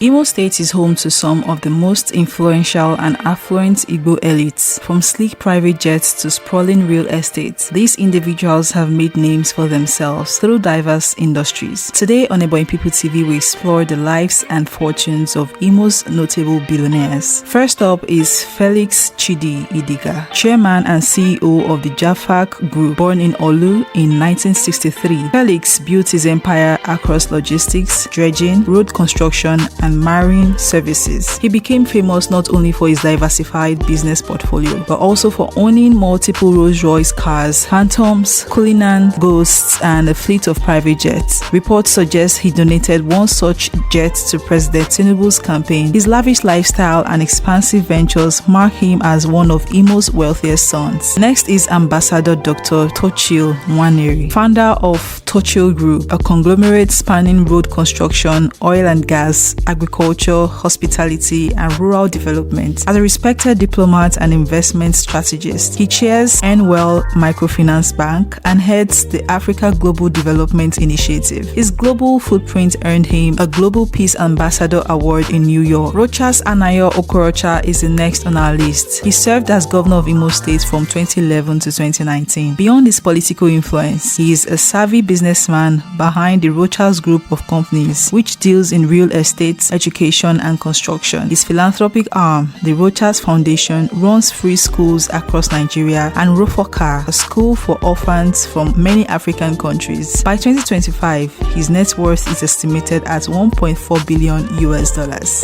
Imo State is home to some of the most influential and affluent Igbo elites. From sleek private jets to sprawling real estate, these individuals have made names for themselves through diverse industries. Today on Ebo People TV, we explore the lives and fortunes of Imo's notable billionaires. First up is Felix Idiga, chairman and CEO of the Jafak Group, born in Olu in 1963. Felix built his empire across logistics, dredging, road construction, and marine services. He became famous not only for his diversified business portfolio, but also for owning multiple Rolls-Royce cars, Phantoms, Cullinan Ghosts, and a fleet of private jets. Reports suggest he donated one such jet to President Tinubu's campaign. His lavish lifestyle and expansive ventures mark him as one of Imo's wealthiest sons. Next is Ambassador Dr. Tochil Nwaneri, founder of Tochil Group, a conglomerate spanning road construction, oil and gas, agriculture, hospitality, and rural development. As a respected diplomat and investment strategist, he chairs Enwell Microfinance Bank and heads the Africa Global Development Initiative. His global footprint earned him a Global Peace Ambassador Award in New York. Rochas Okorocha is the next on our list. He served as governor of Imo State from 2011 to 2019. Beyond his political influence, he is a savvy businessman behind the Rochas group of companies, which deals in real estate, education, and construction. His philanthropic arm, the Rochas Foundation, runs free schools across Nigeria, and Rochas, a school for orphans from many African countries. By 2025, his net worth is estimated at $1.4 billion.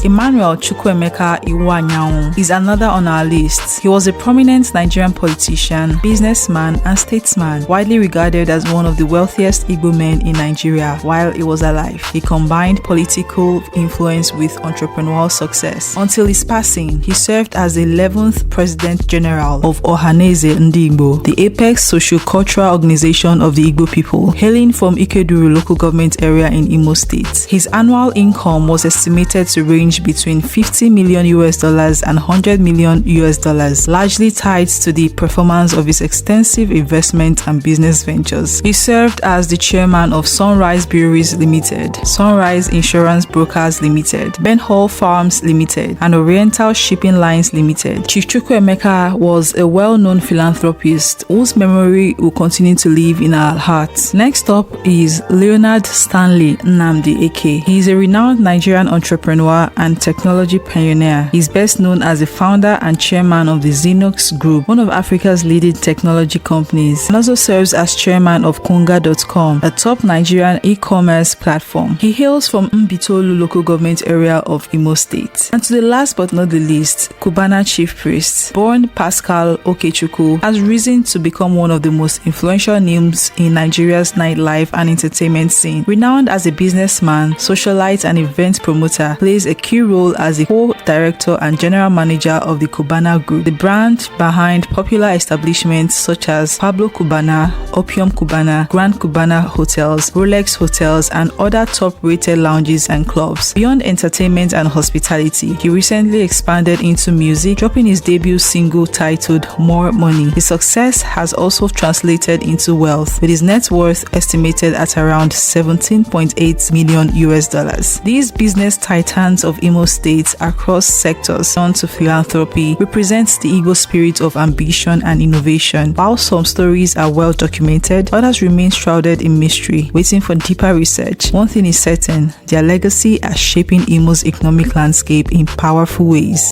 Emmanuel Chukwuemeka Iwanyanwu is another on our list. He was a prominent Nigerian politician, businessman, and statesman, widely regarded as one of the wealthiest Igbo men in Nigeria while he was alive. He combined political influence with entrepreneurial success. Until his passing, he served as the 11th President General of Ohaneze Ndi Igbo, the apex socio-cultural organization of the Igbo people, hailing from Ekeh local government area in Imo State. His annual income was estimated to range between $50 million and $100 million, largely tied to the performance of his extensive investment and business ventures. He served as the chairman of Sunrise Breweries Limited, Sunrise Insurance Brokers Limited, Ben Hall Farms Limited, and Oriental Shipping Lines Limited. Chief Chukwuemeka was a well-known philanthropist whose memory will continue to live in our hearts. Next up is Leonard Stanley Nnamdi Ekeh. He is a renowned Nigerian entrepreneur and technology pioneer. He is best known as the founder and chairman of the Xenox Group, one of Africa's leading technology companies, and also serves as chairman of Konga.com, a top Nigerian e-commerce platform. He hails from Mbitolu local government area of Imo State. And to the last but not the least, Cubana chief priest, born Pascal Okechukwu, has risen to become one of the most influential names in Nigeria's nightlife and entertainment scene. Renowned as a businessman, socialite, and event promoter, plays a key role as the co-director and general manager of the Cubana Group, the brand behind popular establishments such as Pablo Cubana, Opium Cubana, Grand Cubana Hotels, Rolex Hotels, and other top-rated lounges and clubs. Beyond entertainment and hospitality, he recently expanded into music, dropping his debut single titled More Money. His success has also translated into wealth, with his net worth estimated at around $17.8 million. These business titans of Imo State across sectors on to philanthropy represents the Igbo spirit of ambition and innovation. While some stories are well documented, others remain shrouded in mystery, waiting for deeper research. One thing is certain, their legacy are shaping Imo's economic landscape in powerful ways.